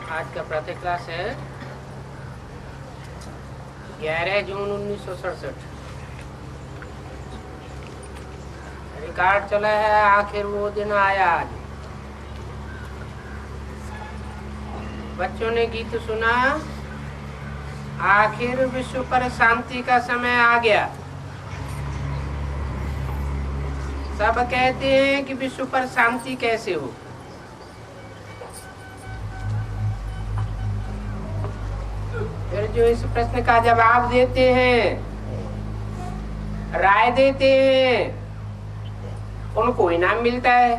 आज का प्रातः क्लास है 11 जून 1967। रिकॉर्ड चला है, आखिर वो दिन आया आज। बच्चों ने गीत सुना, आखिर विश्व पर शांति का समय आ गया। सब कहते हैं कि विश्व पर शांति कैसे हो। फिर जो इस प्रश्न का जवाब देते हैं, राय देते हैं, उनको इनाम मिलता है।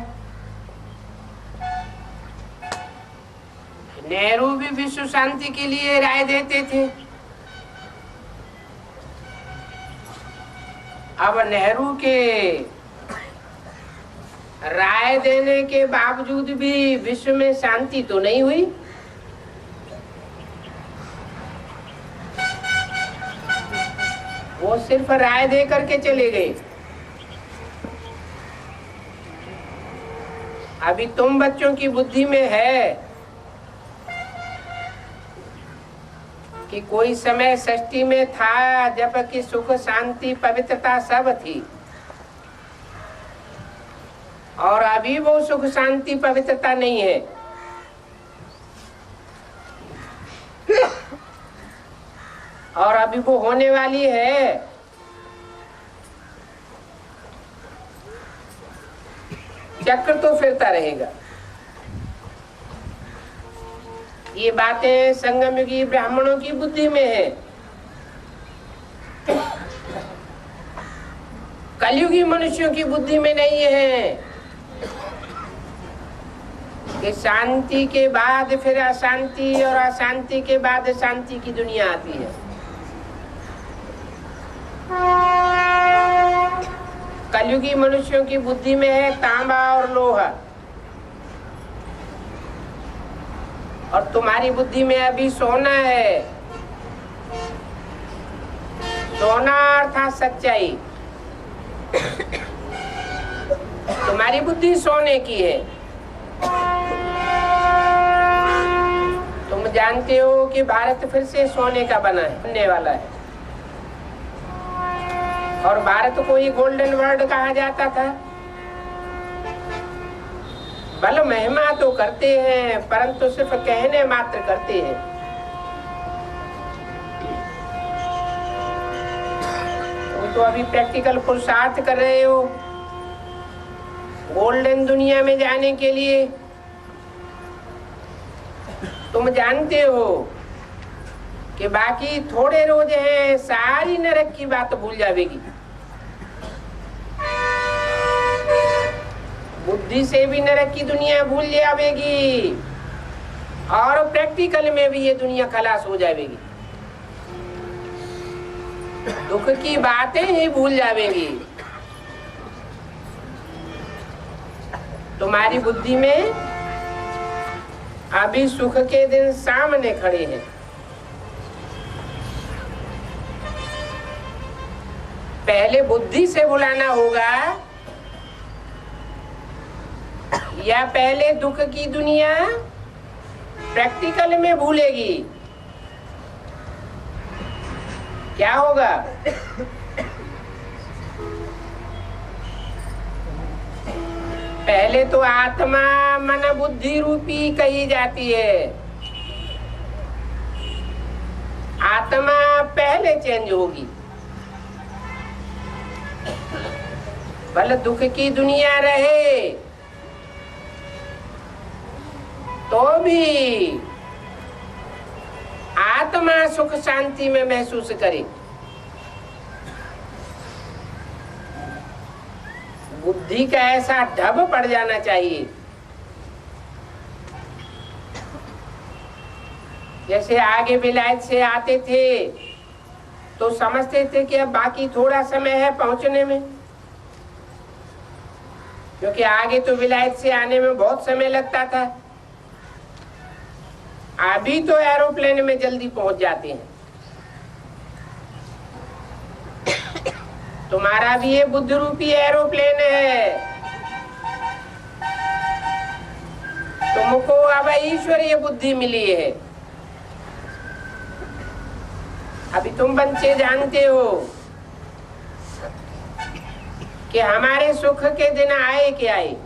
नेहरू भी विश्व शांति के लिए राय देते थे। अब नेहरू के राय देने के बावजूद भी विश्व में शांति तो नहीं हुई। वो सिर्फ राय दे करके चले गए। अभी तुम बच्चों की बुद्धि में है कि कोई समय सृष्टि में था जबकि सुख शांति पवित्रता सब थी, और अभी वो सुख शांति पवित्रता नहीं है। और अभी वो होने वाली है। चक्र तो फिरता रहेगा। ये बातें संगम युगी ब्राह्मणों की बुद्धि में है। कलयुगी मनुष्यों की बुद्धि में नहीं है कि शांति के बाद फिर अशांति और अशांति के बाद शांति की दुनिया आती है। कलयुगी मनुष्यों की बुद्धि में है तांबा और लोहा, और तुम्हारी बुद्धि में अभी सोना है। सोना अर्थात सच्चाई। तुम्हारी बुद्धि सोने की है। तुम जानते हो कि भारत फिर से सोने का बनने वाला है, और भारत को ही गोल्डन वर्ल्ड कहा जाता था। बल महिमा तो करते हैं, परंतु सिर्फ कहने मात्र करते हैं। तुम तो अभी प्रैक्टिकल पुरुषार्थ कर रहे हो गोल्डन दुनिया में जाने के लिए। तुम जानते हो कि बाकी थोड़े रोज हैं, सारी नरक की बात भूल जाएगी। बुद्धि से भी नरक की दुनिया भूल जाएगी, और प्रैक्टिकल में भी ये दुनिया खलास हो जाएगी। दुख की बातें ही भूल जाएगी। तुम्हारी बुद्धि में अभी सुख के दिन सामने खड़े हैं। पहले बुद्धि से बुलाना होगा, या पहले दुख की दुनिया प्रैक्टिकल में भूलेगी। क्या होगा? पहले तो आत्मा मन बुद्धि रूपी कही जाती है। आत्मा पहले चेंज होगी। भले दुख की दुनिया रहे तो भी आत्मा सुख शांति में महसूस करे। बुद्धि का ऐसा ढब पड़ जाना चाहिए। जैसे आगे विलायत से आते थे तो समझते थे कि अब बाकी थोड़ा समय है पहुंचने में, क्योंकि आगे तो विलायत से आने में बहुत समय लगता था। अभी तो एरोप्लेन में जल्दी पहुंच जाते हैं। तुम्हारा भी ये बुद्ध रूपी एरोप्लेन है। तुम तुमको अब ईश्वरीय बुद्धि मिली है। अभी तुम बच्चे जानते हो कि हमारे सुख के दिन आए कि आए,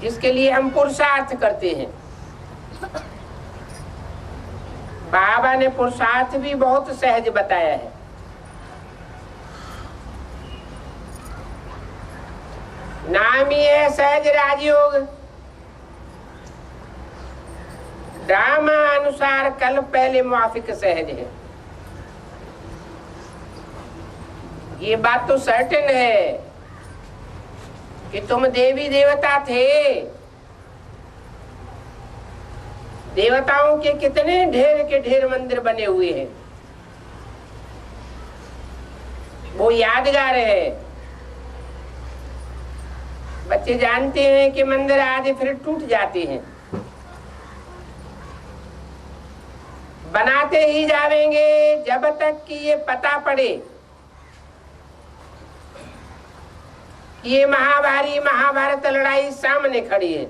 जिसके लिए हम पुरुषार्थ करते हैं। बाबा ने पुरुषार्थ भी बहुत सहज बताया है। नाम ही है सहज राजयोग। ड्रामा अनुसार कल पहले मुआफिक सहज है। ये बात तो सर्टेन है कि तुम देवी देवता थे। देवताओं के कितने ढेर के ढेर मंदिर बने हुए हैं, वो यादगार है। बच्चे जानते हैं कि मंदिर आदि फिर टूट जाते हैं, बनाते ही जावेंगे जब तक कि ये पता पड़े कि ये महाभारी महाभारत लड़ाई सामने खड़ी है।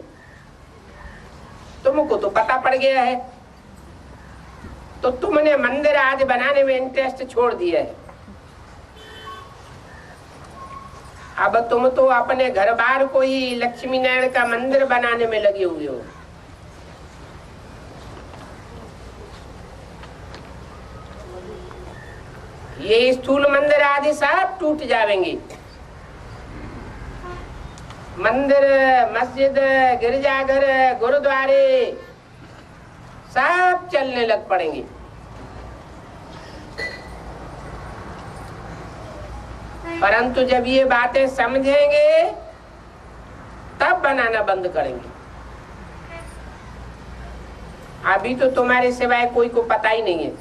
तुमको तो पता पड़ गया है, तो तुमने मंदिर आदि बनाने में इंटरेस्ट छोड़ दिया है। अब तुम तो अपने घर बार को ही लक्ष्मी नारायण का मंदिर बनाने में लगे हुए हो। ये स्थूल मंदिर आदि सब टूट जाएंगे। मंदिर, मस्जिद, गिरजाघर, गुरुद्वारे सब चलने लग पड़ेंगे। परंतु जब ये बातें समझेंगे तब बनाना बंद करेंगे। अभी तो तुम्हारे सिवाय कोई को पता ही नहीं है।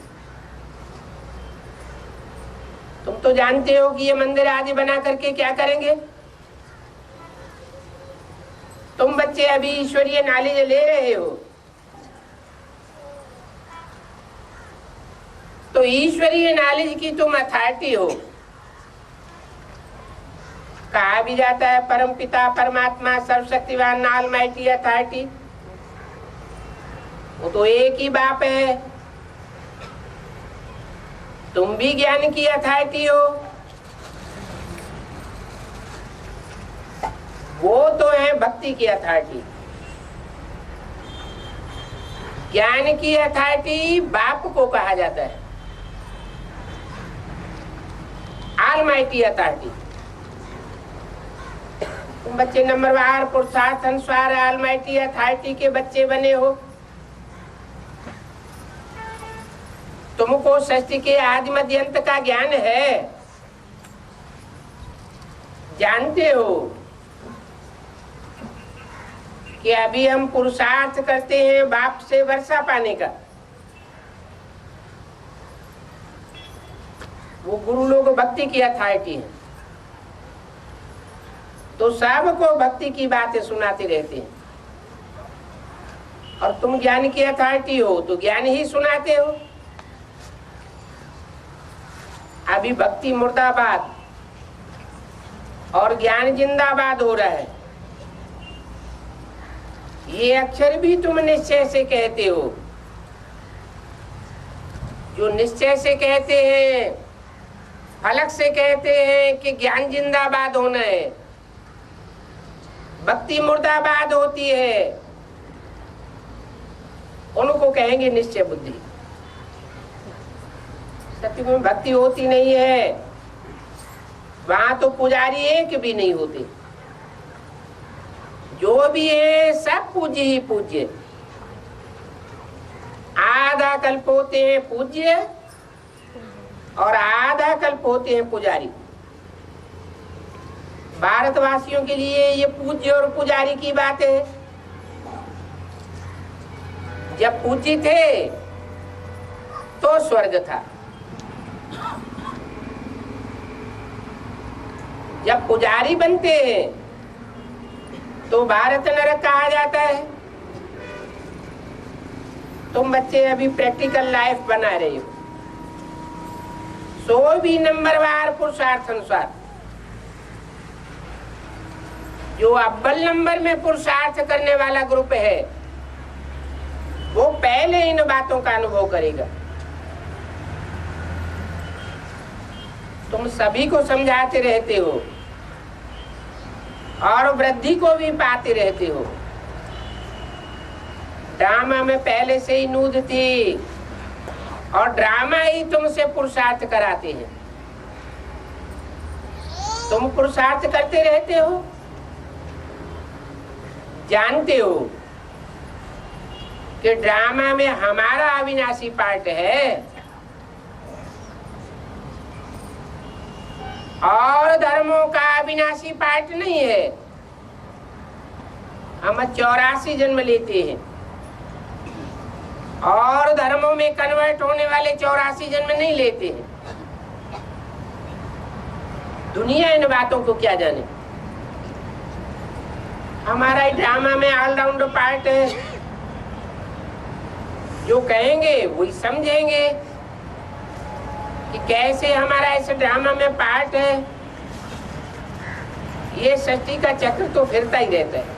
तुम तो जानते हो कि ये मंदिर आदि बना करके क्या करेंगे। तुम बच्चे अभी ईश्वरीय नॉलेज ले रहे हो, तो ईश्वरीय नॉलेज की तुम अथॉरिटी हो। कहा भी जाता है परम पिता परमात्मा सर्वशक्तिवान ऑलमाइटी अथॉरिटी, वो तो एक ही बाप है। तुम भी ज्ञान की अथॉरिटी हो, वो तो है भक्ति की अथॉरिटी। ज्ञान की अथॉरिटी बाप को कहा जाता है, ऑलमाइटी अथॉरिटी। तुम बच्चे नंबरवार पुरुषार्थ अनुसार ऑलमाइटी अथॉरिटी के बच्चे बने हो। तुमको सृष्टि के आदि मध्य अंत का ज्ञान है, जानते हो कि अभी हम पुरुषार्थ करते हैं बाप से वर्षा पाने का। वो गुरु लोग भक्ति की अथॉरिटी है, तो सबको भक्ति की बातें सुनाते रहते हैं। और तुम ज्ञान की अथॉरिटी हो तो ज्ञान ही सुनाते हो। अभी भक्ति मुर्दाबाद और ज्ञान जिंदाबाद हो रहा है। ये अक्षर भी तुम निश्चय से कहते हो। जो निश्चय से कहते हैं, फलक से कहते हैं कि ज्ञान जिंदाबाद होना है, भक्ति मुर्दाबाद होती है, उनको कहेंगे निश्चय बुद्धि। सत्य में भक्ति होती नहीं है, वहां तो पुजारी एक भी नहीं होते। जो भी है सब पूज्य ही पूज्य। आधा कल्प होते हैं पूज्य और आधा कल्प होते हैं पुजारी। भारतवासियों के लिए ये पूज्य और पुजारी की बात है। जब पूज्य थे तो स्वर्ग था, जब पुजारी बनते हैं तो भारत नरक कहा जाता है। तुम बच्चे अभी प्रैक्टिकल लाइफ बना रहे हो, सो भी नंबरवार पुरुषार्थ अनुसार। जो अव्वल नंबर में पुरुषार्थ करने वाला ग्रुप है वो पहले इन बातों का अनुभव करेगा। तुम सभी को समझाते रहते हो और वृद्धि को भी पाते रहते हो। ड्रामा में पहले से ही नूद थी और ड्रामा ही तुमसे पुरुषार्थ कराते हैं। तुम पुरुषार्थ करते रहते हो, जानते हो कि ड्रामा में हमारा अविनाशी पार्ट है और धर्मों का अविनाशी पार्ट नहीं है। हम 84 जन्म लेते हैं और धर्मों में कन्वर्ट होने वाले 84 जन्म नहीं लेते हैं। दुनिया इन बातों को क्या जाने। हमारा ड्रामा में ऑलराउंड पार्ट है, जो कहेंगे वही समझेंगे कि कैसे हमारा इस ड्रामा में पार्ट है। ये सृष्टि का चक्र तो फिरता ही रहता है।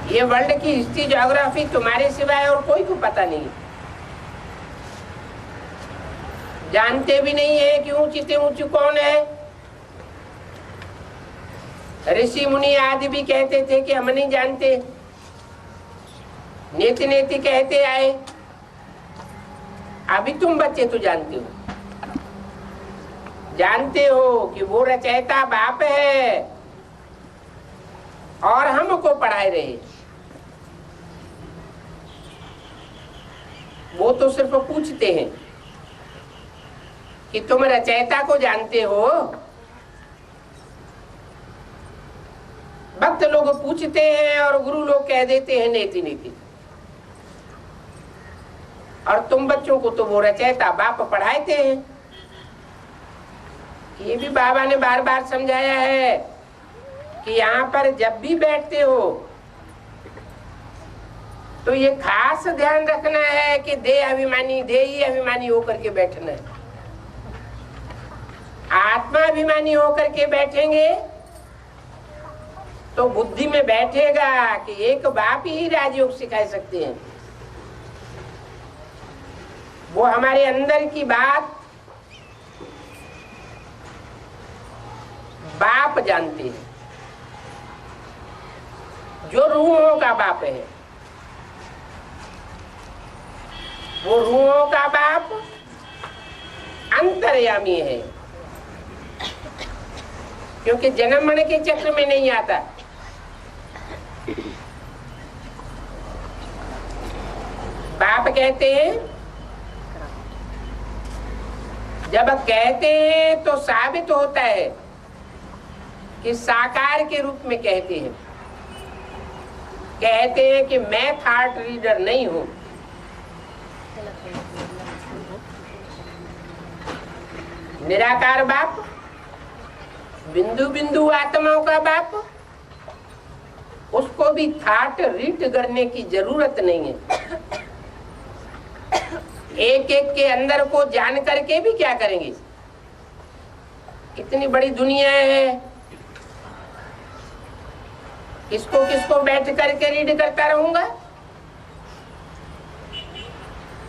ये वर्ल्ड की हिस्ट्री ज्योग्राफी तुम्हारे सिवाय और कोई को पता नहीं, जानते भी नहीं है कि ऊंची से ऊंची कौन है। ऋषि मुनि आदि भी कहते थे कि हम नहीं जानते, नेति नेति कहते आए। अभी तुम बच्चे तो जानते हो, जानते हो कि वो रचयिता बाप है और हमको पढ़ाए रहे। वो तो सिर्फ पूछते हैं कि तुम रचयिता को जानते हो। भक्त लोग पूछते हैं और गुरु लोग कह देते हैं नेति नेति। और तुम बच्चों को तो वो रचयिता बाप पढ़ाते हैं। ये भी बाबा ने बार बार समझाया है कि यहाँ पर जब भी बैठते हो तो ये खास ध्यान रखना है कि देह ही अभिमानी होकर के बैठना है। आत्मा अभिमानी होकर के बैठेंगे तो बुद्धि में बैठेगा कि एक बाप ही राजयोग सिखा सकते हैं। वो हमारे अंदर की बात बाप जानते हैं, जो रूहों का बाप है। वो रूहों का बाप अंतर्यामी है, क्योंकि जन्म मरण के चक्र में नहीं आता। बाप कहते हैं, जब कहते हैं तो साबित होता है कि साकार के रूप में कहते हैं। कहते हैं कि मैं थॉट रीडर नहीं हूं। निराकार बाप, बिंदु बिंदु आत्माओं का बाप, उसको भी थॉट रीड करने की जरूरत नहीं है। एक एक के अंदर को जान करके भी क्या करेंगे। इतनी बड़ी दुनिया है, किसको किसको बैठ करके रीड करता रहूंगा।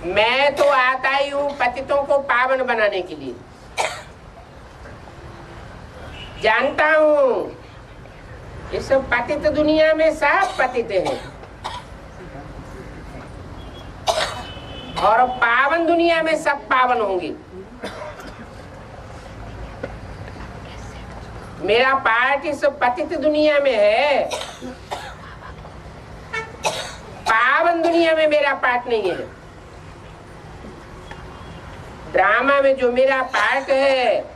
मैं तो आता ही हूं पतितों को पावन बनाने के लिए। जानता हूं इस पतित दुनिया में सब पतित हैं और पावन दुनिया में सब पावन होंगे। मेरा पार्ट इस पतित दुनिया में है, पावन दुनिया में मेरा पार्ट नहीं है। ड्रामा में जो मेरा पार्ट है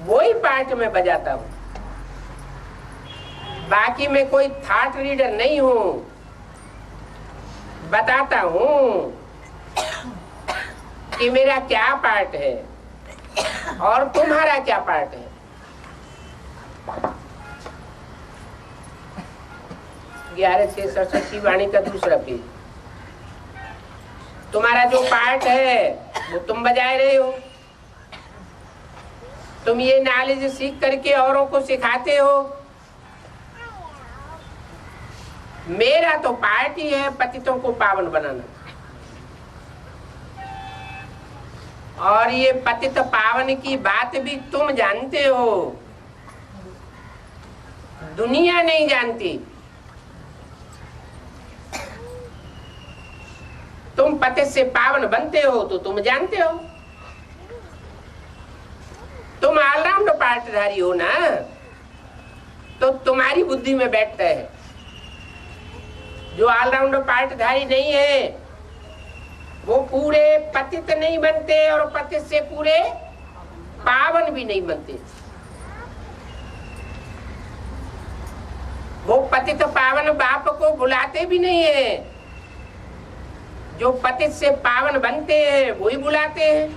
वही पार्ट में बजाता हूं। बाकी मैं कोई थॉट रीडर नहीं हूं। बताता हूं कि मेरा क्या पार्ट है और तुम्हारा क्या पार्ट है। 11 से 67 वाणी का दूसरा पेज। तुम्हारा जो पार्ट है वो तुम बजाए रहे हो तुम ये नॉलेज सीख करके औरों को सिखाते हो। मेरा तो पार्टी है पतितों को पावन बनाना, और ये पतित पावन की बात भी तुम जानते हो, दुनिया नहीं जानती। तुम पतित से पावन बनते हो तो तुम जानते हो। तुम ऑलराउंड पार्टधारी हो ना, तो तुम्हारी बुद्धि में बैठता है। जो ऑलराउंड पार्टधारी नहीं है वो पूरे पतित नहीं बनते और पतित से पूरे पावन भी नहीं बनते। वो पतित पावन बाप को बुलाते भी नहीं है, जो पतित से पावन बनते हैं वही बुलाते हैं।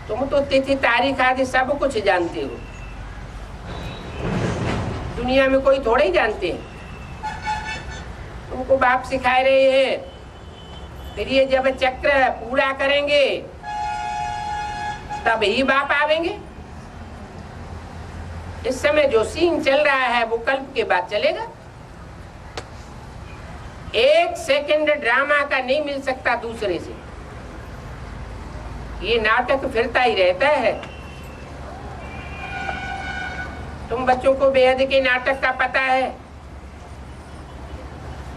तुम तो तिथि तारीख आदि सब कुछ जानते हो, दुनिया में कोई थोड़े ही जानते हैं। तुमको बाप सिखाए रहे हैं। फिर ये जब चक्र पूरा करेंगे तब ही बाप आवेंगे। इस समय जो सीन चल रहा है वो कल्प के बाद चलेगा। 1 सेकंड ड्रामा का नहीं मिल सकता दूसरे से। ये नाटक फिरता ही रहता है। तुम बच्चों को बेहद के नाटक का पता है,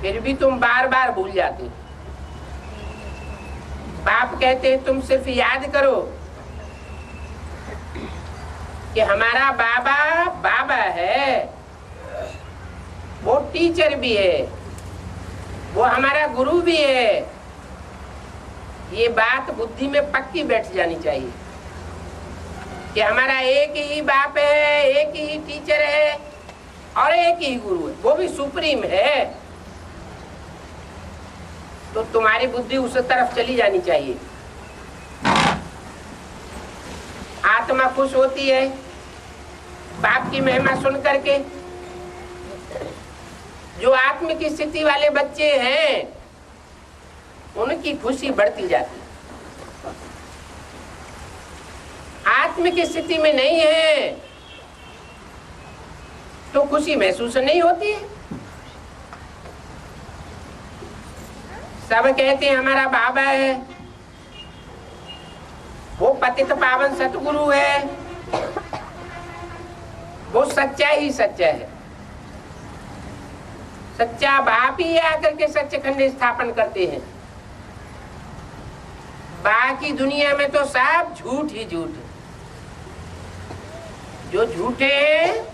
फिर भी तुम बार बार भूल जाते। बाप कहते तुम सिर्फ याद करो कि हमारा बाबा बाबा है, वो टीचर भी है, वो हमारा गुरु भी है। ये बात बुद्धि में पक्की बैठ जानी चाहिए कि हमारा एक ही बाप है, एक ही टीचर है और एक ही गुरु है, वो भी सुप्रीम है। तो तुम्हारी बुद्धि उस तरफ चली जानी चाहिए। आत्मा खुश होती है बाप की महिमा सुन करके। जो आत्मिक स्थिति वाले बच्चे हैं उनकी खुशी बढ़ती जाती। आत्मिक स्थिति में नहीं है तो खुशी महसूस नहीं होती है। सब कहते हैं हमारा बाबा है, वो पतित पावन सतगुरु है, वो सच्चा ही सच्चा है। सच्चा बाप ही आकर के सच्चखंड स्थापन करते हैं। बाकी दुनिया में तो सब झूठ ही झूठ है। जो झूठे हैं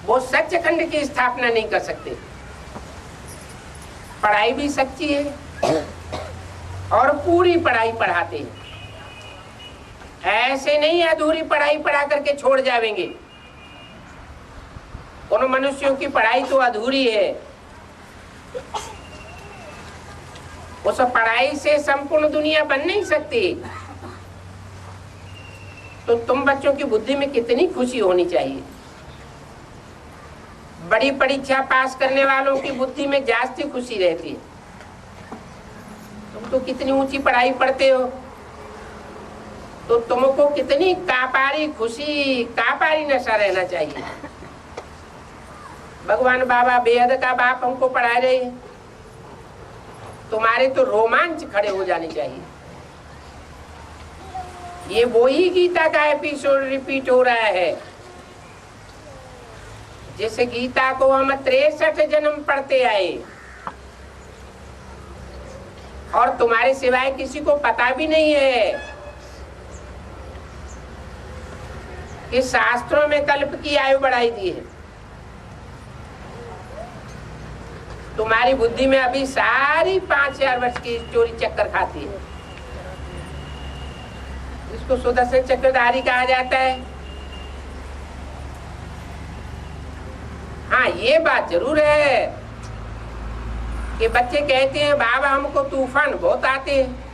वो सच्चखंड की स्थापना नहीं कर सकते। पढ़ाई भी सच्ची है और पूरी पढ़ाई पढ़ाते हैं। ऐसे नहीं अधूरी पढ़ाई पढ़ा करके छोड़ जाएंगे। उन मनुष्यों की पढ़ाई तो अधूरी है। उस पढ़ाई से संपूर्ण दुनिया बन नहीं सकती। तो तुम बच्चों की बुद्धि में कितनी खुशी होनी चाहिए। बड़ी परीक्षा पास करने वालों की बुद्धि में जास्ती खुशी रहती है। तुम तो कितनी ऊंची पढ़ाई पढ़ते हो, तो तुमको कितनी कापारी खुशी, कापारी नशा रहना चाहिए। भगवान बाबा बेहद का बाप हमको पढ़ा रहे हैं, तुम्हारे तो रोमांच खड़े हो जाने चाहिए। ये वही गीता का एपिसोड रिपीट हो रहा है जिस गीता को हम 63 जन्म पढ़ते आए और तुम्हारे सिवाय किसी को पता भी नहीं है कि शास्त्रों में कल्प की आयु बढ़ाई दी है। तुम्हारी बुद्धि में अभी सारी 5000 वर्ष की स्टोरी चक्कर खाती है। इसको सुदर्शन चक्रधारी कहा जाता है। हाँ, ये बात जरूर है कि बच्चे कहते हैं बाबा हमको तूफान बहुत आते हैं।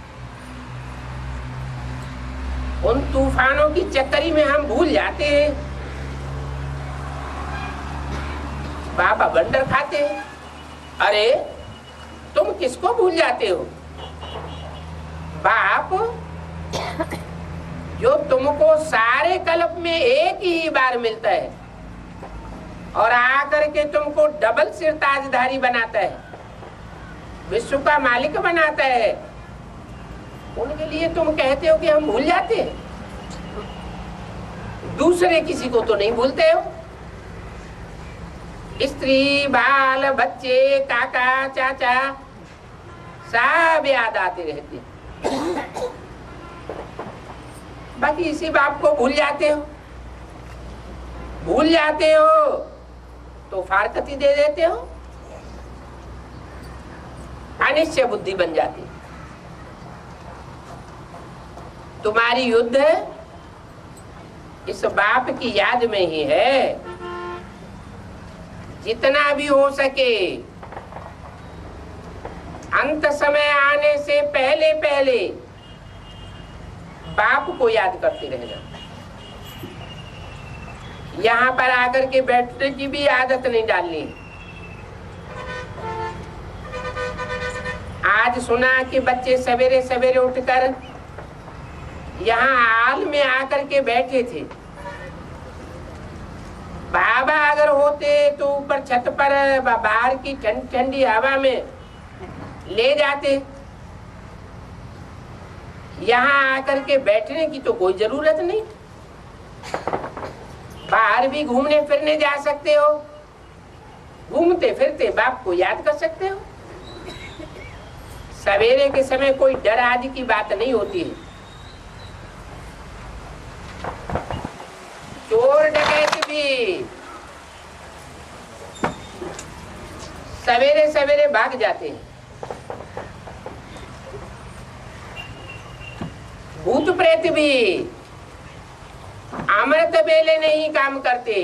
उन तूफानों की चक्करी में हम भूल जाते हैं बाबा बंदर खाते हैं। अरे तुम किसको भूल जाते हो? बाप जो तुमको सारे कल्प में एक ही बार मिलता है और आकर के तुमको डबल सिर ताजधारी बनाता है, विश्व का मालिक बनाता है, उनके लिए तुम कहते हो कि हम भूल जाते हैं। दूसरे किसी को तो नहीं भूलते हो। स्त्री, बाल, बच्चे, काका, चाचा सब याद आते रहते हैं। बाकी इसी बाप को भूल जाते हो। भूल जाते हो तो फारकती दे देते हो, अनिश्चय बुद्धि बन जाती। तुम्हारी युद्ध इस बाप की याद में ही है। जितना भी हो सके अंत समय आने से पहले पहले बाप को याद करते रहना। यहाँ पर आकर के बैठने की भी आदत नहीं डालनी। आज सुना कि बच्चे सवेरे सवेरे उठकर यहाँ हाल में आकर के बैठे थे। बाबा अगर होते तो ऊपर छत पर बाहर की ठंडी हवा में ले जाते। यहाँ आकर के बैठने की तो कोई जरूरत नहीं। बाहर भी घूमने फिरने जा सकते हो, घूमते फिरते बाप को याद कर सकते हो। सवेरे के समय कोई डर आदि की बात नहीं होती है। चोर डकैत भी सवेरे सवेरे भाग जाते हैं। भूत प्रेत भी अमृत बेले नहीं काम करते।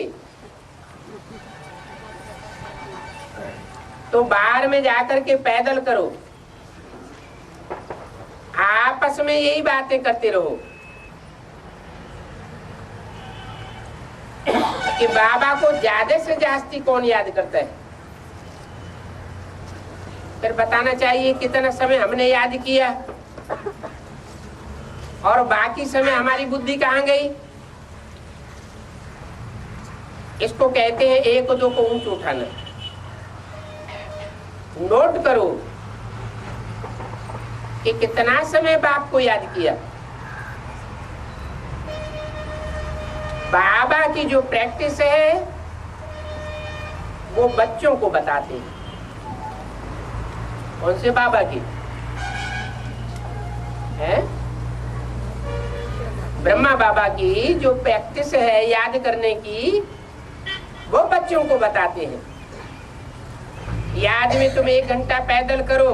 तो बाहर में जाकर के पैदल करो, आपस में यही बातें करते रहो कि बाबा को ज्यादा से जास्ती कौन याद करता है। फिर बताना चाहिए कितना समय हमने याद किया और बाकी समय हमारी बुद्धि कहाँ गई। इसको कहते हैं एक दो को ऊंच उठाना। नोट करो कि कितना समय बाप को याद किया। बाबा की जो प्रैक्टिस है वो बच्चों को बताते हैं। कौन से बाबा की है? ब्रह्मा बाबा की जो प्रैक्टिस है याद करने की, वो बच्चों को बताते हैं। याद में तुम 1 घंटा पैदल करो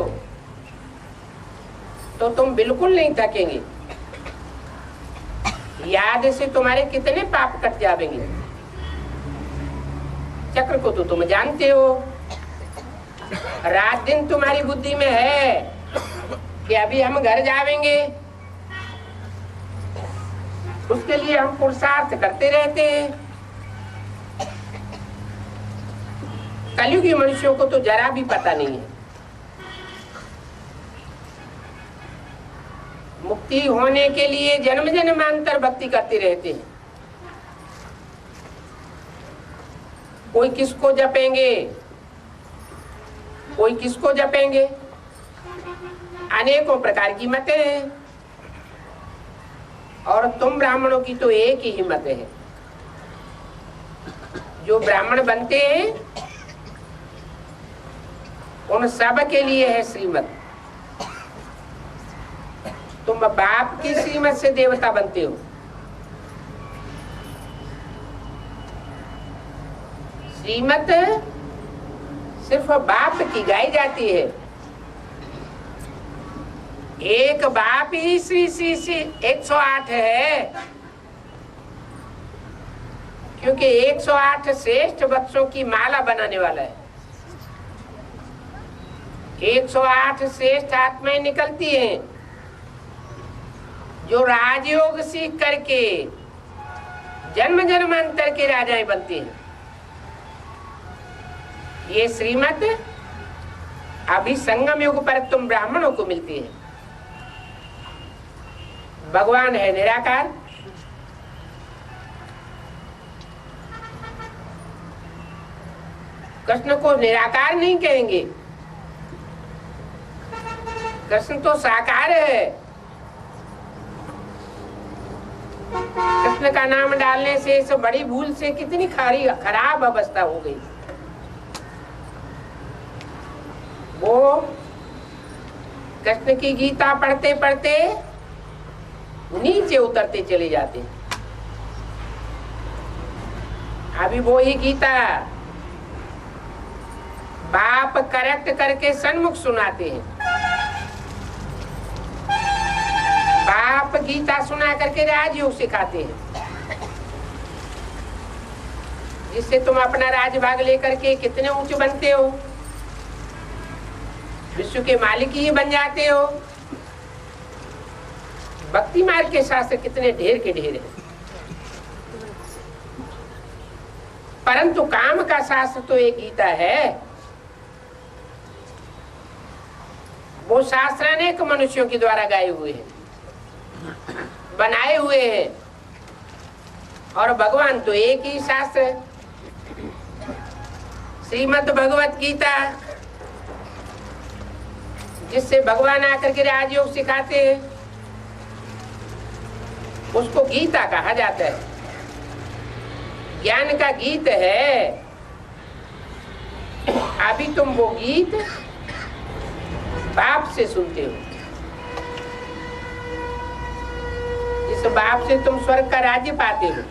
तो तुम बिल्कुल नहीं थकेंगे। याद से तुम्हारे कितने पाप कट जाएंगे। चक्र को तो तुम जानते हो। रात दिन तुम्हारी बुद्धि में है कि अभी हम घर जाएंगे, उसके लिए हम पुरुषार्थ करते रहते हैं। कलयुगी मनुष्यों को तो जरा भी पता नहीं है। मुक्ति होने के लिए जन्म जन्मांतर भक्ति करते रहते हैं। कोई किसको जपेंगे, कोई किसको जपेंगे, अनेकों प्रकार की मतें हैं। और तुम ब्राह्मणों की तो एक ही मत है। जो ब्राह्मण बनते हैं उन सब के लिए है श्रीमत। तुम बाप की श्रीमत से देवता बनते हो। श्रीमत सिर्फ बाप की गाई जाती है। एक बाप ही श्री श्री श्री 108 है, क्योंकि 108 श्रेष्ठ बच्चों की माला बनाने वाला है। 108 श्रेष्ठ आत्माएं निकलती हैं जो राजयोग सीख करके जन्म जन्मांतर के राजाएं बनती हैं। ये श्रीमत अभी संगम युग पर तुम ब्राह्मणों को मिलती है। भगवान है निराकार, कृष्ण को निराकार नहीं कहेंगे, कृष्ण तो साकार है। कृष्ण का नाम डालने से इस बड़ी भूल से कितनी खराब अवस्था हो गई। वो कृष्ण की गीता पढ़ते पढ़ते नीचे उतरते चले जाते हैं। अभी वो ही गीता बाप करेक्ट करके सन्मुख सुनाते हैं। बाप गीता सुना करके राजयोग सिखाते हैं, जिससे तुम अपना राजभाग लेकर के कितने ऊंचे बनते हो, विश्व के मालिक ही बन जाते हो। भक्ति मार्ग के शास्त्र कितने ढेर के ढेर हैं, परंतु काम का शास्त्र तो एक गीता है। वो शास्त्र अनेक मनुष्यों के द्वारा गाए हुए हैं, बनाए हुए हैं, और भगवान तो एक ही शास्त्र है, श्रीमद् भगवत गीता, जिससे भगवान आकर के राजयोग सिखाते हैं, उसको गीता कहा जाता है। ज्ञान का गीत है। अभी तुम वो गीत बाप से सुनते हो, जिस बाप से तुम स्वर्ग का राज्य पाते हो।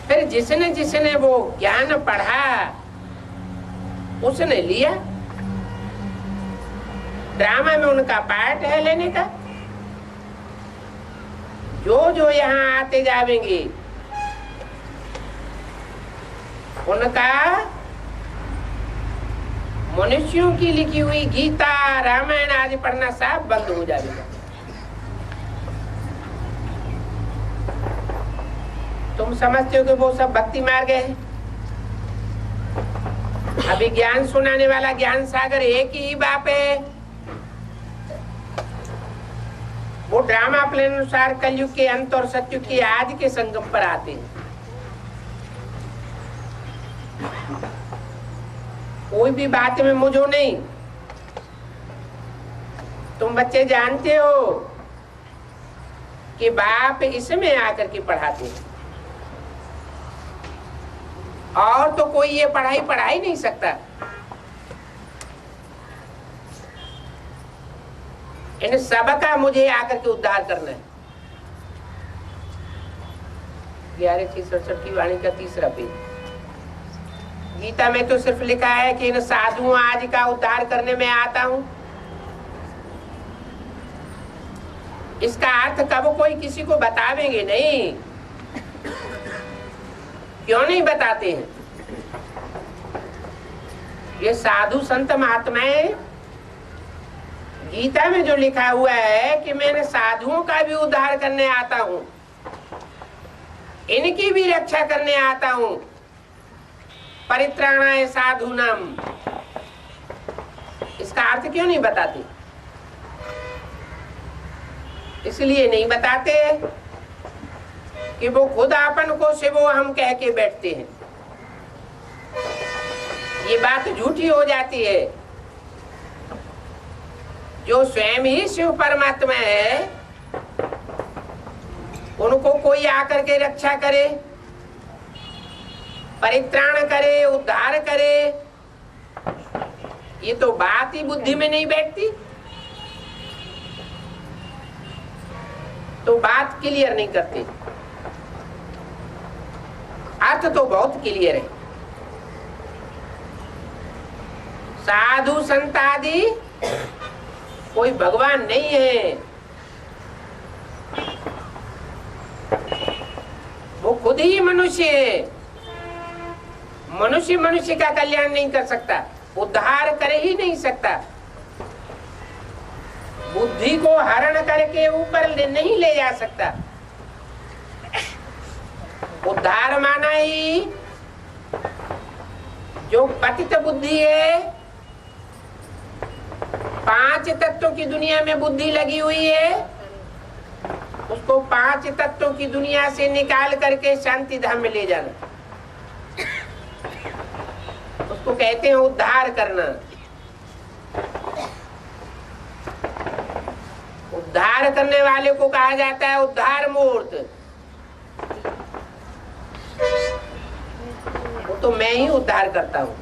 फिर जिसने जिसने वो ज्ञान पढ़ा उसने लिया। ड्रामा में उनका पार्ट है लेने का। जो जो यहाँ आते जाएंगे उनका मनुष्यों की लिखी हुई गीता रामायण आदि पढ़ना सब बंद हो जाएगा। तुम समझते हो कि वो सब भक्ति मार्ग है। अभी ज्ञान सुनाने वाला ज्ञान सागर एक ही बाप है। वो ड्रामा अपने अनुसार कलयुग के अंत और सतयुग के आज के संगम पर आते हैं। कोई भी बात में मुझो नहीं। तुम बच्चे जानते हो कि बाप इसमें आकर के पढ़ाते हैं, और तो कोई ये पढ़ाई पढ़ा ही नहीं सकता। इन सबका मुझे आकर के उद्धार करना है। 11:67 की वाणी का 3रा पेज। गीता में तो सिर्फ लिखा है कि इन साधुओं आज का उद्धार करने में आता हूं। इसका अर्थ कब कोई किसी को बतावेंगे नहीं। क्यों नहीं बताते हैं? ये साधु संत महात्माएं, गीता में जो लिखा हुआ है कि मैंने साधुओं का भी उद्धार करने आता हूं, इनकी भी रक्षा करने आता हूं, परित्राणाय साधूनाम, इसका अर्थ क्यों नहीं बताते? इसलिए नहीं बताते कि वो खुद आपन को शिवो हम कह के बैठते हैं। ये बात झूठी हो जाती है। जो स्वयं ही शिव परमात्मा है, उनको कोई आकर के रक्षा करे, परित्राण करे, उद्धार करे, ये तो बात ही बुद्धि में नहीं बैठती। तो बात क्लियर नहीं करते। अर्थ तो बहुत क्लियर है। साधु संत आदि कोई भगवान नहीं है। वो खुद ही मनुष्य है। मनुष्य मनुष्य का कल्याण नहीं कर सकता, उद्धार कर ही नहीं सकता। बुद्धि को हरण करके ऊपर नहीं ले जा सकता। उद्धार माना ही जो पतित बुद्धि है, 5 तत्वों की दुनिया में बुद्धि लगी हुई है, उसको 5 तत्वों की दुनिया से निकाल करके शांति धाम में ले जाना। इसको कहते हैं उद्धार करना। उद्धार करने वाले को कहा जाता है उद्धार मूर्त। वो तो मैं ही उद्धार करता हूं।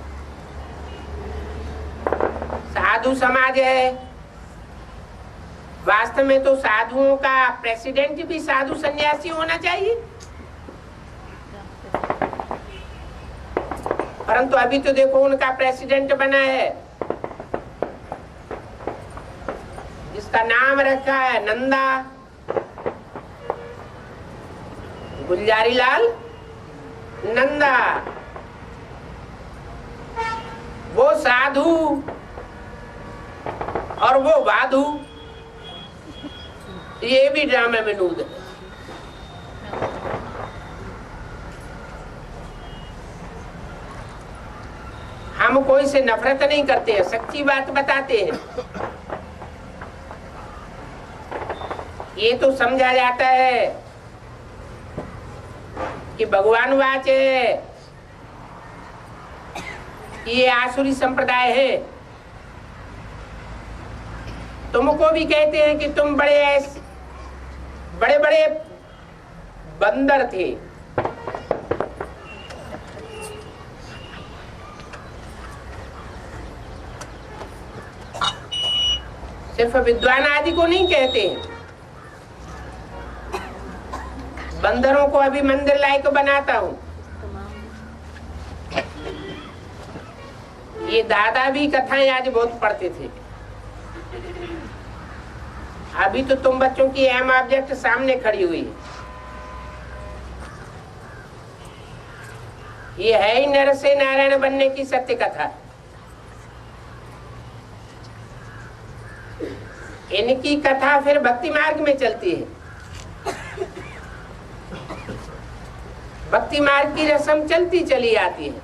साधु समाज है, वास्तव में तो साधुओं का प्रेसिडेंट भी साधु सन्यासी होना चाहिए, परंतु अभी तो देखो उनका प्रेसिडेंट बना है जिसका नाम रखा है नंदा, गुलजारी लाल नंदा। वो साधु और वो वाधु, ये भी ड्रामे में नूद है। हम कोई से नफरत नहीं करते हैं, सच्ची बात बताते हैं। ये तो समझा जाता है कि भगवान वाच है, ये आसुरी संप्रदाय है। तुमको भी कहते हैं कि तुम बड़े बड़े बंदर थे। सिर्फ विद्वान आदि को नहीं कहते, बंदरों को अभी मंदिर लायक बनाता हूं। ये दादा भी कथाएं आज बहुत पढ़ते थे। अभी तो तुम बच्चों की अहम ऑब्जेक्ट सामने खड़ी हुई है। ये है ही नर से नारायण बनने की सत्य कथा। इनकी कथा फिर भक्ति मार्ग में चलती है। भक्ति मार्ग की रस्म चलती चली आती है।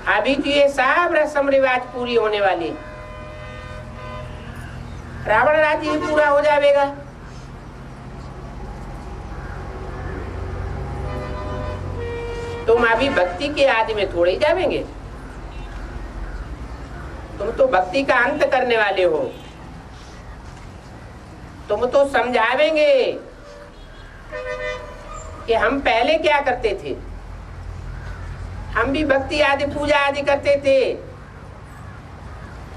अभी तो ये सब रस्म रिवाज पूरी होने वाली है। रावण राज्य ही पूरा हो जाएगा। तुम अभी भक्ति के आदि में थोड़े ही जाएंगे, तुम तो भक्ति का अंत करने वाले हो। तुम तो समझावेंगे कि हम पहले क्या करते थे। हम भी भक्ति आदि पूजा आदि करते थे,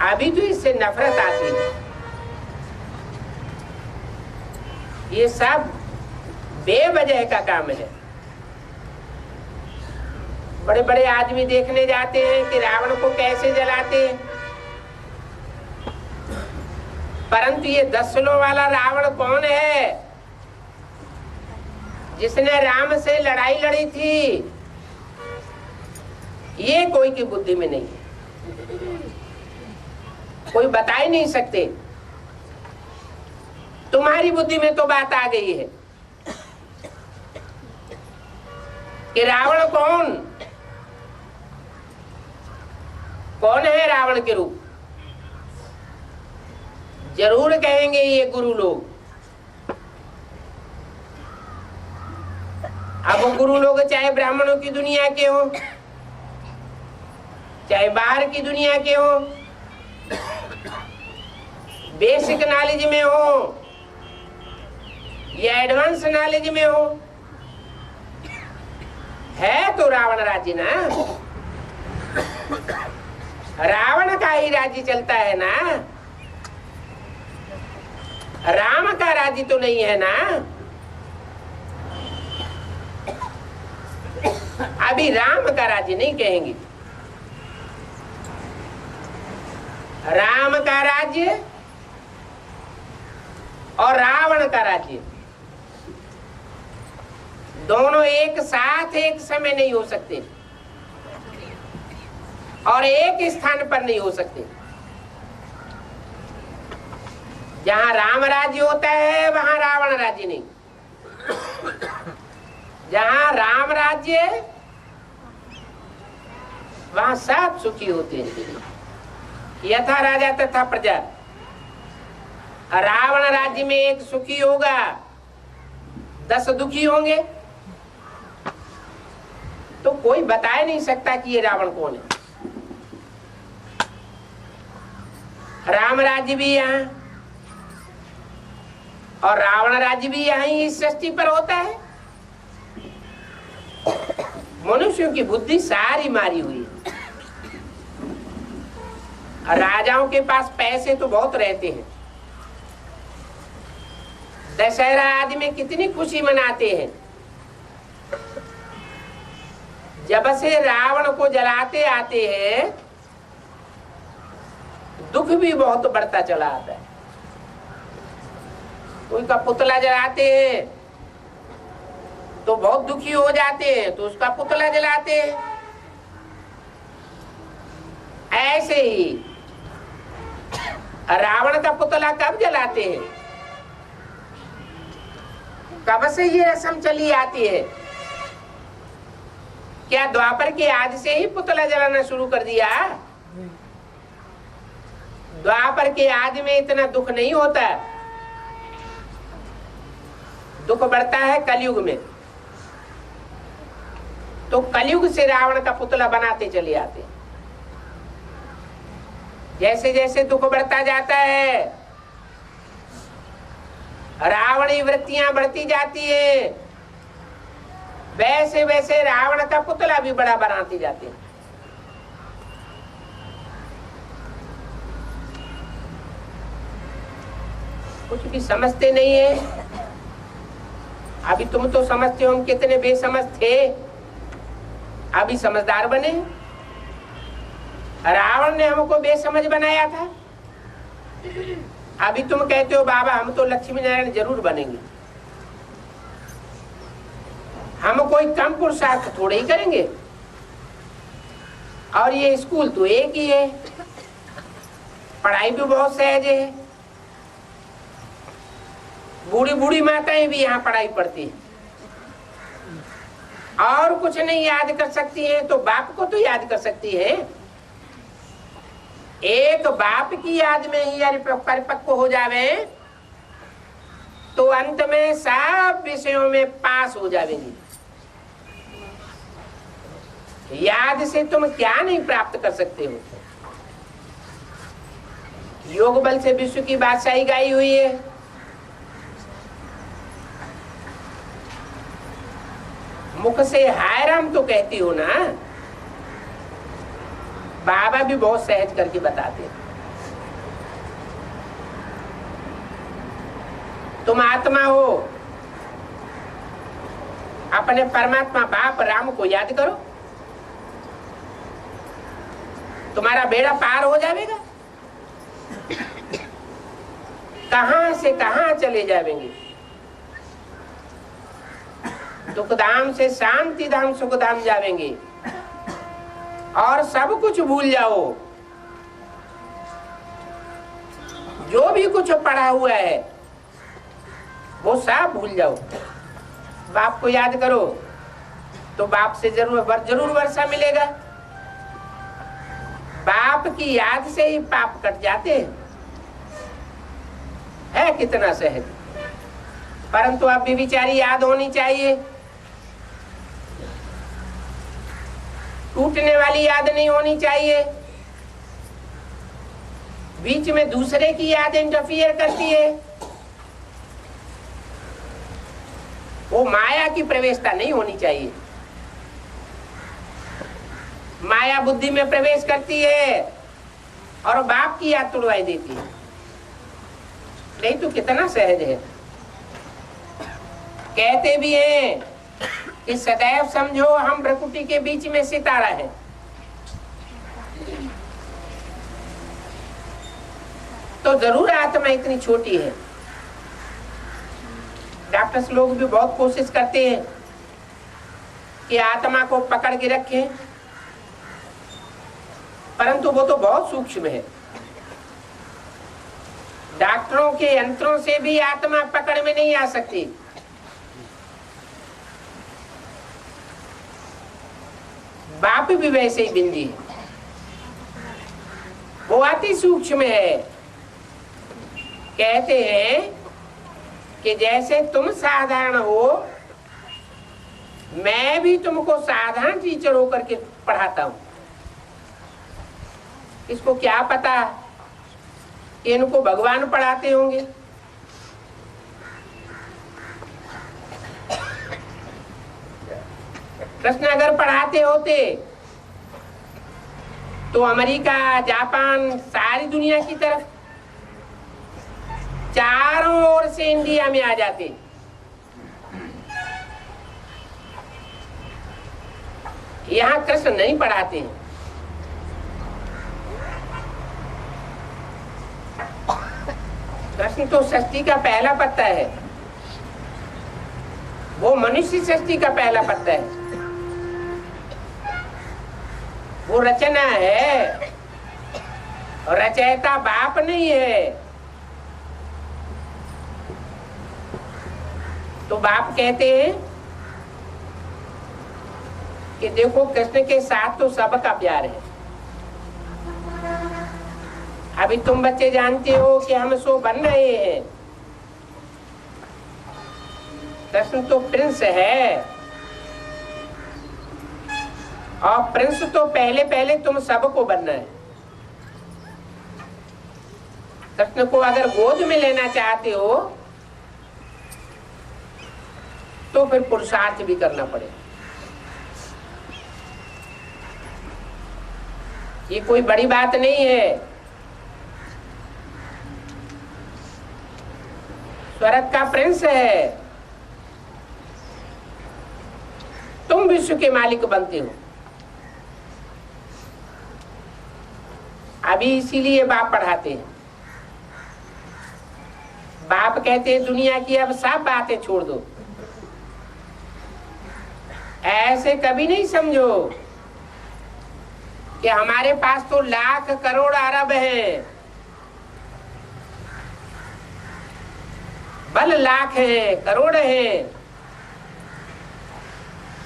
अभी तो इससे नफरत आती है। ये सब बेवजह का काम है। बड़े बड़े आदमी देखने जाते हैं कि रावण को कैसे जलाते हैं, परंतु ये 10 किलो वाला रावण कौन है जिसने राम से लड़ाई लड़ी थी, ये कोई की बुद्धि में नहीं है। कोई बता ही नहीं सकते। तुम्हारी बुद्धि में तो बात आ गई है कि रावण कौन है। रावण के रूप जरूर कहेंगे ये गुरु लोग। अब वो गुरु लोग चाहे ब्राह्मणों की दुनिया के हो, चाहे बाहर की दुनिया के हो, बेसिक नॉलेज में हो या एडवांस नॉलेज में हो, है तो रावण राज्य ना। रावण का ही राज्य चलता है ना, राम का राज्य तो नहीं है ना। अभी राम का राज्य नहीं कहेंगे। राम का राज्य और रावण का राज्य दोनों एक साथ एक समय नहीं हो सकते और एक स्थान पर नहीं हो सकते। जहां राम राज्य होता है वहां रावण राज्य नहीं। जहां राम राज्य वहां सब सुखी होते हैं, यथा राजा तथा प्रजा। रावण राज्य में एक सुखी होगा, 10 दुखी होंगे, तो कोई बता नहीं सकता कि ये रावण कौन है। राम राज्य भी यहाँ और रावण राज्य भी यहाँ ही इस सृष्टि पर होता है। मनुष्यों की बुद्धि सारी मारी हुई है। राजाओं के पास पैसे तो बहुत रहते हैं। दशहरा आदि में कितनी खुशी मनाते हैं। जब से रावण को जलाते आते हैं दुख भी बहुत बढ़ता चला आता है। कोई का पुतला जलाते हैं तो बहुत दुखी हो जाते हैं, तो उसका पुतला जलाते हैं। ऐसे ही रावण का पुतला कब जलाते हैं? कब से ये रस्म चली आती है? क्या द्वापर के आदि से ही पुतला जलाना शुरू कर दिया? द्वापर के आदि में इतना दुख नहीं होता, दुख बढ़ता है कलयुग में। तो कलयुग से रावण का पुतला बनाते चले आते। जैसे जैसे दुख बढ़ता जाता है रावणी वृत्तियां बढ़ती जाती है, वैसे वैसे रावण का पुतला भी बड़ा बनाते जाते हैं। कुछ भी समझते नहीं है। अभी तुम तो समझते हो हम कितने बेसमझ थे, अभी समझदार बने। रावण ने हमको बेसमझ बनाया था। अभी तुम कहते हो बाबा हम तो लक्ष्मी नारायण जरूर बनेंगे। हम कोई कम पुरुषार्थ थोड़े ही करेंगे। और ये स्कूल तो एक ही है, पढ़ाई भी बहुत सहज है। बूढ़ी बूढ़ी माताएं भी यहाँ पढ़ाई पढ़ती हैं और कुछ नहीं याद कर सकती हैं तो बाप को तो याद कर सकती है। एक बाप की याद में ही परिपक्व हो जावे तो अंत में सब विषयों में पास हो जाएंगी। याद से तुम क्या नहीं प्राप्त कर सकते हो। योग बल से विश्व की बादशाही गाई हुई है। मुख से हाय राम तो कहती हो ना, बाबा भी बहुत सहज करके बताते हैं। तुम आत्मा हो, अपने परमात्मा बाप राम को याद करो, तुम्हारा बेड़ा पार हो जाएगा। कहां से कहां चले जाएंगे। दुखधाम से शांति धाम सुख धाम जावेंगे और सब कुछ भूल जाओ। जो भी कुछ पढ़ा हुआ है वो सब भूल जाओ। बाप को याद करो तो बाप से जरूर वर्षा मिलेगा। बाप की याद से ही पाप कट जाते हैं। है कितना सहज। परंतु अब भी विचारी याद होनी चाहिए। टूटने वाली याद नहीं होनी चाहिए। बीच में दूसरे की याद इंटरफियर करती है, वो माया की प्रवेशता नहीं होनी चाहिए। माया बुद्धि में प्रवेश करती है और बाप की याद तुड़वाई देती है। नहीं तो कितना सहज है। कहते भी हैं कि सदैव समझो हम प्रकृति के बीच में सितारा है। तो जरूर आत्मा इतनी छोटी है। डॉक्टर्स लोग भी बहुत कोशिश करते हैं कि आत्मा को पकड़ के रखें, परंतु वो तो बहुत सूक्ष्म है। डॉक्टरों के यंत्रों से भी आत्मा पकड़ में नहीं आ सकती। बाप भी वैसे ही बिंदी है, वो अति सूक्ष्म है। कहते हैं कि जैसे तुम साधारण हो मैं भी तुमको साधारण टीचर होकर के पढ़ाता हूं। इसको क्या पता कि इनको भगवान पढ़ाते होंगे। कृष्ण अगर पढ़ाते होते तो अमेरिका, जापान, सारी दुनिया की तरफ चारों ओर से इंडिया में आ जाते। यहाँ कृष्ण नहीं पढ़ाते हैं। कृष्ण तो सृष्टि का पहला पत्ता है, वो मनुष्य सृष्टि का पहला पत्ता है, वो रचना है और रचयिता बाप नहीं है। तो बाप कहते हैं कि देखो कृष्ण के साथ तो सबका प्यार है। अभी तुम बच्चे जानते हो कि हम सो बन रहे हैं। कृष्ण तो प्रिंस है और प्रिंस तो पहले पहले तुम सबको बनना है। कृष्ण को अगर गोद में लेना चाहते हो तो फिर पुरुषार्थ भी करना पड़ेगा। ये कोई बड़ी बात नहीं है। स्वर्ग का प्रिंस है, तुम विश्व के मालिक बनते हो। अभी इसीलिए बाप पढ़ाते हैं। बाप कहते हैं दुनिया की अब सब बातें छोड़ दो। ऐसे कभी नहीं समझो कि हमारे पास तो लाख करोड़ अरब हैं, बल लाख है, करोड़ है,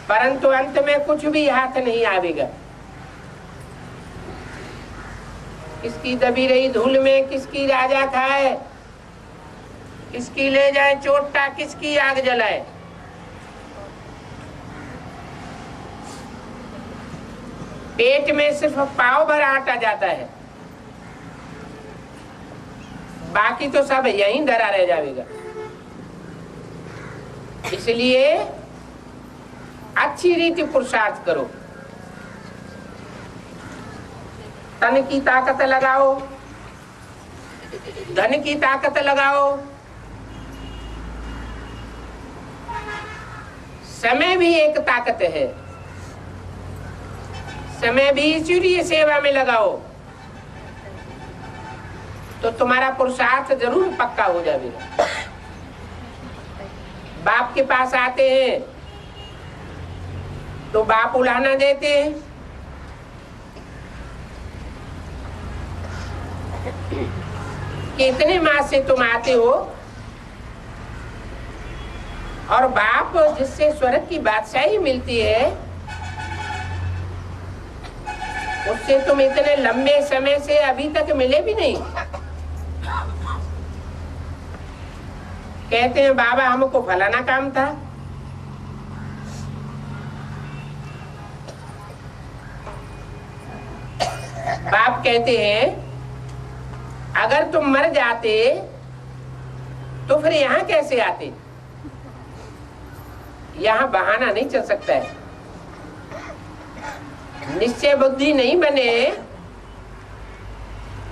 परंतु अंत में कुछ भी हाथ नहीं आवेगा। किसकी दबी रही धूल में किसकी राजा खाए, किसकी ले जाए चोटा किसकी आग जलाए। पेट में सिर्फ पाव भर आटा जाता है, बाकी तो सब यहीं धरा रह जाएगा। इसलिए अच्छी रीति पुरुषार्थ करो, तन की ताकत लगाओ, धन की ताकत लगाओ, समय भी एक ताकत है, समय भी ईश्वरीय सेवा में लगाओ तो तुम्हारा पुरुषार्थ जरूर पक्का हो जाएगा। बाप के पास आते हैं तो बाप उलाहना देते हैं कि इतने मास से तुम आते हो और बाप जिससे स्वर्ग की बादशाही मिलती है उससे तुम इतने लंबे समय से अभी तक मिले भी नहीं। कहते हैं बाबा हमको फलाना काम था। बाप कहते हैं अगर तुम मर जाते तो फिर यहाँ कैसे आते। यहाँ बहाना नहीं चल सकता है। निश्चय बुद्धि नहीं बने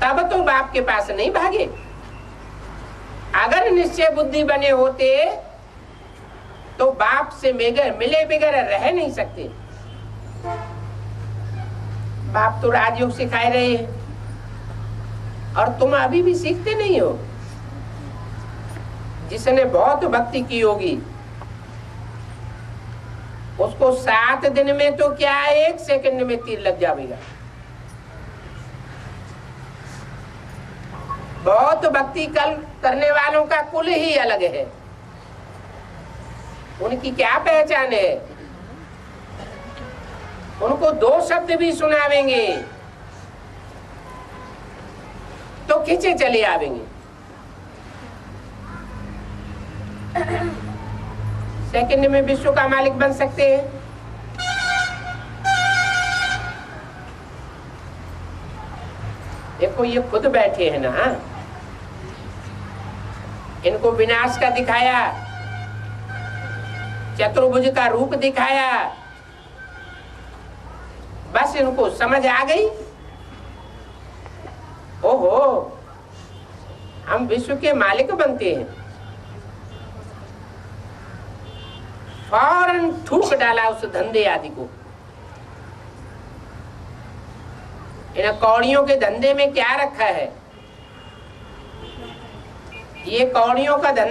तब तो बाप के पास नहीं भागे। अगर निश्चय बुद्धि बने होते तो बाप से मिले बगैर रह नहीं सकते। बाप तो राजयोग सिखाए रहे हैं और तुम अभी भी सीखते नहीं हो। जिसने बहुत भक्ति की होगी उसको 7 दिन में तो क्या 1 सेकंड में तीर लग जाएगा। बहुत भक्ति करने वालों का कुल ही अलग है। उनकी क्या पहचान है। उनको 2 शब्द भी सुनावेंगे तो खींचे चले आवेंगे। सेकंड में विश्व का मालिक बन सकते हैं। देखो ये खुद बैठे हैं ना, इनको विनाश का दिखाया, चतुर्भुज का रूप दिखाया, बस इनको समझ आ गई, ओहो हम विश्व के मालिक बनते हैं। फौरन थूक डाला उस धंधे आदि को। इन कौड़ियों के धंधे में क्या रखा है? ये कौड़ियों का धंधा